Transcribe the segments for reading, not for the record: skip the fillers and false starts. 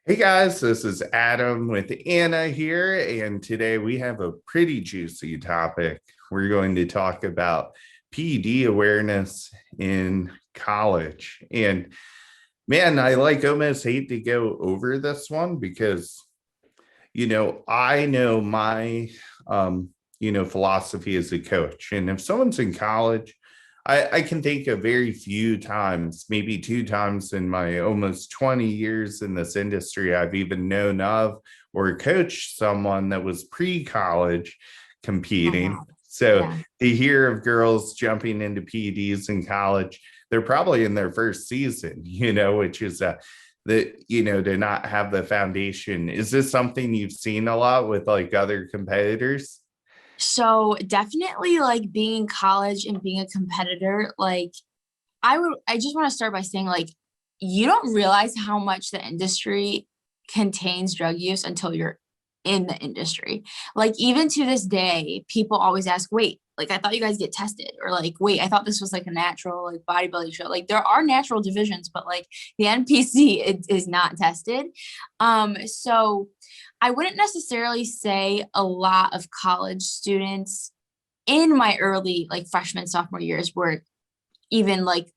Hey guys, this is Adam with Anna here, and today we have a pretty juicy topic. We're going to talk about PED awareness in college. And man, I like almost hate to go over this one because, I know my, philosophy as a coach. And if someone's in college, I can think of very few times, maybe two times in my almost 20 years in this industry, I've even known of or coached someone that was pre-college Oh competing. wow. So Yeah. to hear of girls jumping into PEDs in college, they're probably in their first season, which is to not have the foundation. Is this something you've seen a lot with like other competitors? So definitely like being in college and being a competitor, I just want to start by saying you don't realize how much the industry contains drug use until you're in the industry. Like even to this day, people always ask, wait, like I thought you guys get tested, or like, wait, I thought this was like a natural like bodybuilding show. Like there are natural divisions, but like the NPC is not tested. So I wouldn't necessarily say a lot of college students in my early like freshman, sophomore years were even like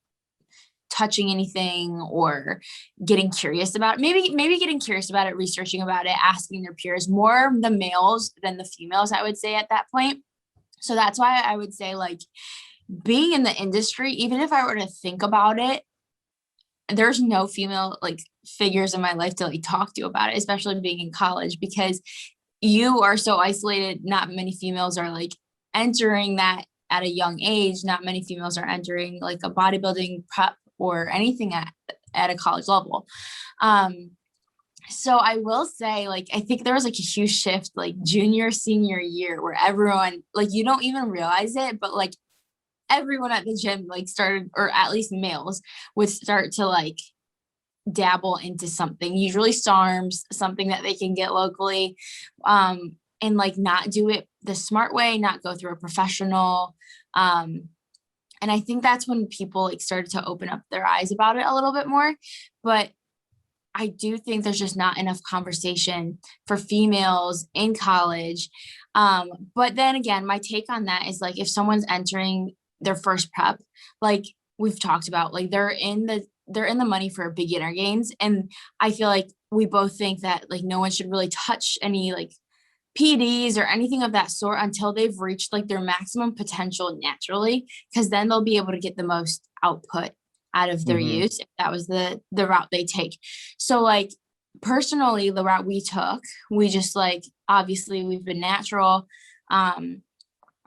touching anything or getting curious about it. Maybe getting curious about it, researching about it, asking their peers, more the males than the females, I would say at that point. So that's why I would say like being in the industry, even if I were to think about it, there's no female like figures in my life to like talk to about it, especially being in college, because you are so isolated. Not many females are like entering that at a young age. Not many females are entering like a bodybuilding prep or anything at a college level. Um, so I will say, like, I think there was like a huge shift like junior, senior year where everyone, like, you don't even realize it, but like everyone at the gym like started, or at least males would start to like dabble into something, usually SARMs, something that they can get locally, and like not do it the smart way, not go through a professional. And I think that's when people like started to open up their eyes about it a little bit more. But I do think there's just not enough conversation for females in college. But then again, my take on that is like if someone's entering their first prep, like we've talked about, like they're in the money for beginner gains. And I feel like we both think that like no one should really touch any like PDs or anything of that sort until they've reached like their maximum potential naturally, because then they'll be able to get the most output out of their Mm-hmm. use if that was the route they take. So like personally, the route we took, we just like obviously we've been natural, um,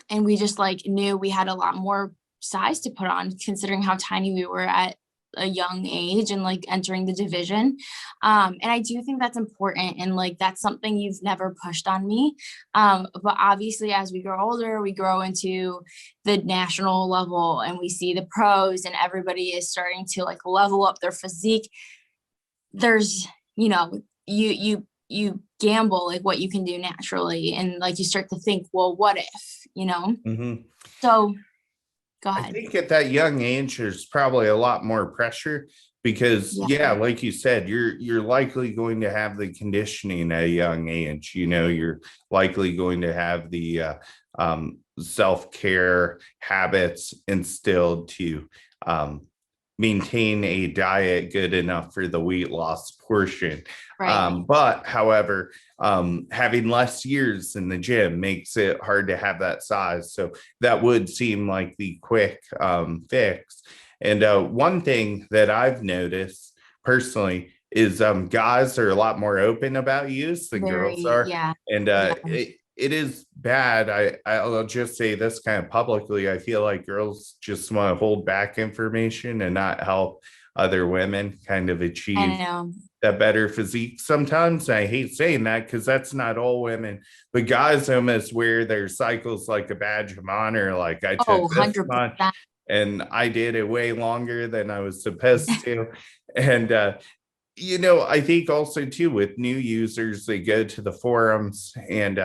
and we just like knew we had a lot more size to put on considering how tiny we were at a young age and like entering the division. And I do think that's important, and like that's something you've never pushed on me. But obviously as we grow older, we grow into the national level and we see the pros and everybody is starting to like level up their physique. There's, you gamble like what you can do naturally, and like you start to think, well, what if. Mm-hmm. So go I ahead. think at that young age, there's probably a lot more pressure because, Yeah. yeah, like you said, you're likely going to have the conditioning at a young age. You're likely going to have the self-care habits instilled to um, maintain a diet good enough for the weight loss portion. Right. But however, having less years in the gym makes it hard to have that size. So that would seem like the quick fix. And one thing that I've noticed personally is guys are a lot more open about use than girls Very, are. yeah. And Yeah. it is bad. I'll just say this kind of publicly. I feel like girls just want to hold back information and not help other women kind of I achieve know. that better physique. Sometimes I hate saying that because that's not all women, but guys almost wear their cycles like a badge of honor. Like I took Oh, this much 100%. and I did it way longer than I was supposed to. And I think also too with new users, they go to the forums, and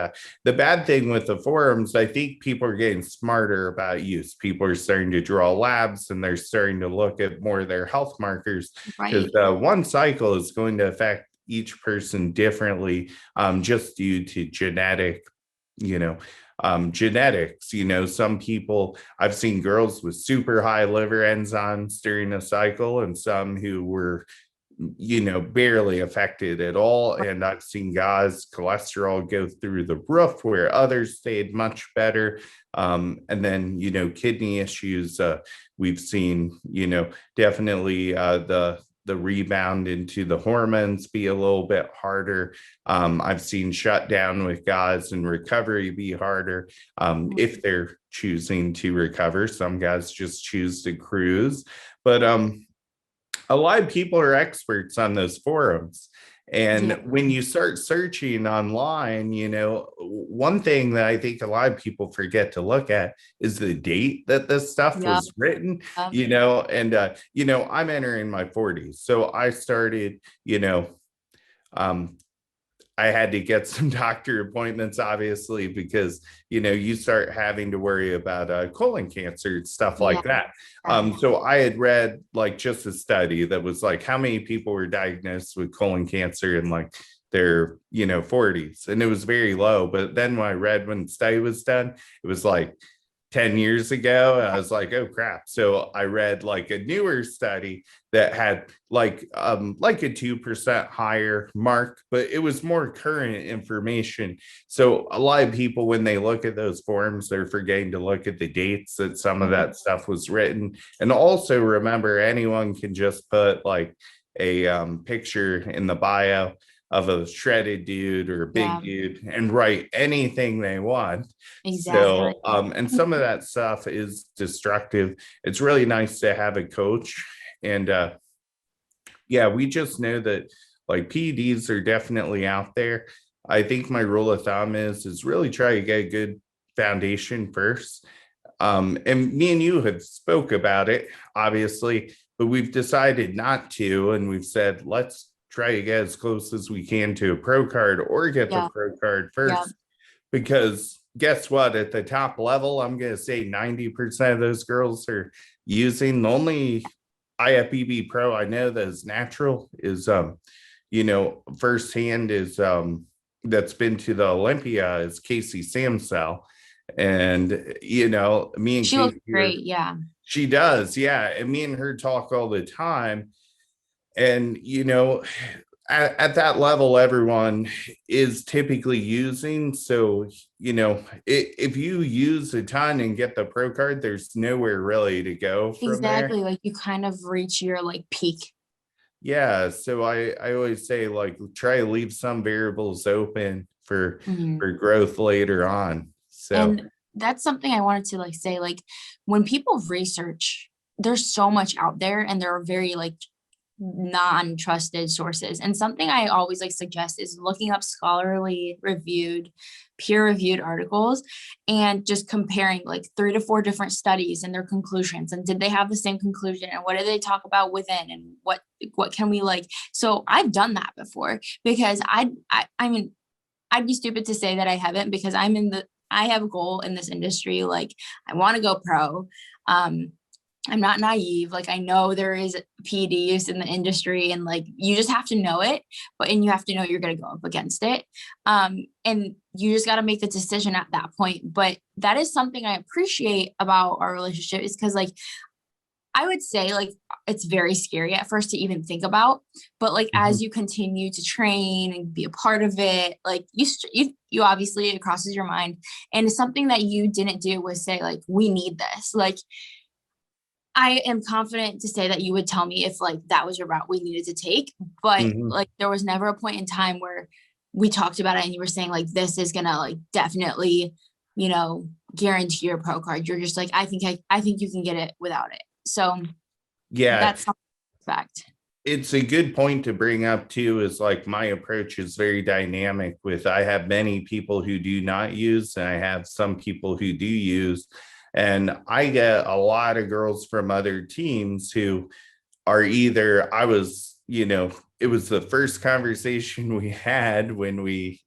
the bad thing with the forums, I think people are getting smarter about use. People are starting to draw labs, and they're starting to look at more of their health markers because Right. one cycle is going to affect each person differently, just due to you know, genetics. Some people, I've seen girls with super high liver enzymes during a cycle and some who were barely affected at all. And I've seen guys cholesterol go through the roof where others stayed much better. And then kidney issues, we've seen definitely the rebound into the hormones be a little bit harder. I've seen shutdown with guys and recovery be harder, if they're choosing to recover. Some guys just choose to cruise, but a lot of people are experts on those forums. And Yeah. when you start searching online, one thing that I think a lot of people forget to look at is the date that this stuff Yeah. was written, Yeah. and, I'm entering my 40s. So I started, um, I had to get some doctor appointments, obviously, because you start having to worry about colon cancer, stuff Yeah. like that. So I had read like just a study that was like how many people were diagnosed with colon cancer in like their 40s, and it was very low. But then when the study was done, it was like 10 years ago, and I was like, oh crap. So I read like a newer study that had like a 2% higher mark, but it was more current information. So a lot of people, when they look at those forms, they're forgetting to look at the dates that some of that stuff was written. And also remember, anyone can just put like a picture in the bio of a shredded dude or a big Yeah. dude and write anything they want. Exactly. So, and some of that stuff is destructive. It's really nice to have a coach. And yeah, we just know that like PEDs are definitely out there. I think my rule of thumb is really try to get a good foundation first. And me and you have spoke about it, obviously, but we've decided not to. And we've said, let's try to get as close as we can to a pro card or get the Yeah. pro card Yeah. first. Because guess what? At the top level, I'm going to say 90% of those girls are using. The only IFBB Pro I know that is natural is, firsthand is, that's been to the Olympia is Casey Samsell. And, me and She looks Casey great. Yeah. she does. Yeah. And me and her talk all the time. And, at that level, everyone is typically using. So, if you use a ton and get the pro card, there's nowhere really to go from there. Exactly. Like you kind of reach your like peak. Yeah. So I always say like try to leave some variables open for Mhm. for growth later on. So And that's something I wanted to like say, like when people research, there's so much out there and there are very like non-trusted sources. And something I always like suggest is looking up scholarly reviewed, peer-reviewed articles and just comparing like 3 to 4 different studies and their conclusions. And did they have the same conclusion? And what did they talk about within? And what can we like? So I've done that before because I mean, I'd be stupid to say that I haven't because I have a goal in this industry. Like I want to go pro. I'm not naive. Like I know there is PED use in the industry and like you just have to know it, and you have to know you're going to go up against it. And you just got to make the decision at that point. But that is something I appreciate about our relationship is because like I would say like it's very scary at first to even think about, but like mhm. as you continue to train and be a part of it, like you obviously it crosses your mind, and something that you didn't do was say like we need this. Like I am confident to say that you would tell me if like that was a route we needed to take, but Mhm. like there was never a point in time where we talked about it and you were saying like this is gonna like definitely, guarantee your pro card. You're just like I think you can get it without it. So Yeah, that's something to respect. it's a good point to bring up too, is like my approach is very dynamic with I have many people who do not use and I have some people who do use. And I get a lot of girls from other teams who are either it was the first conversation we had when we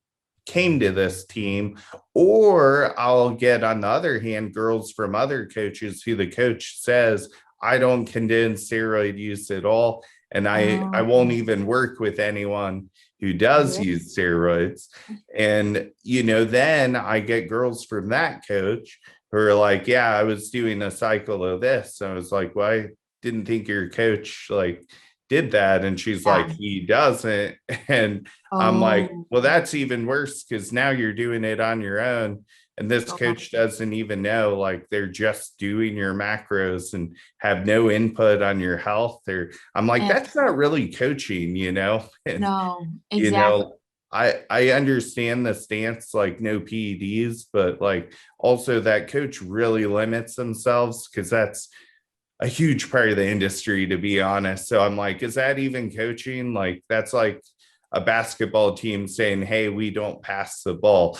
came to this team, or I'll get on the other hand girls from other coaches who the coach says, I don't condone steroid use at all. And I Oh, won't even work with anyone who does Really? use steroids. And, then I get girls from that coach who are like, yeah, I was doing a cycle of this. I was like, well, I didn't think your coach like did that. And she's Yeah. like, he doesn't. And I'm like, Oh, well, that's even worse because now you're doing it on your own. And this oh, coach doesn't even know, like they're just doing your macros and have no input on your health. Or I'm like, yeah. that's not really coaching. And No, you exactly. know, I understand the stance, like no PEDs, but like also that coach really limits themselves because that's a huge part of the industry, to be honest. So I'm like, is that even coaching? Like that's like a basketball team saying, hey, we don't pass the ball.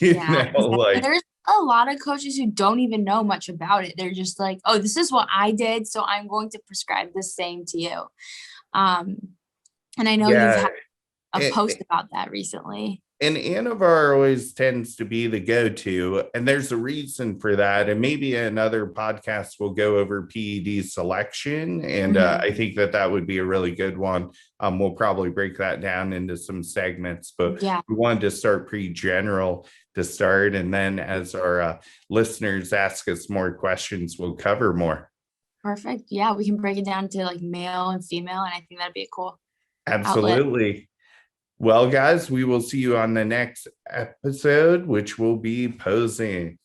Yeah, exactly. And Like there's a lot of coaches who don't even know much about it. They're just like, oh, this is what I did, so I'm going to prescribe the same to you. Um, and I know you've yeah. had a post about that recently. And Anavar always tends to be the go-to, and there's a reason for that. And maybe another podcast will go over PED selection, and Mhm. I think that would be a really good one. We'll probably break that down into some segments, but Yeah, we wanted to start pretty general to start, and then as our listeners ask us more questions, we'll cover more. perfect. Yeah, we can break it down to like male and female, and I think that'd be a cool outlet. Absolutely. Well, guys, we will see you on the next episode, which will be posing.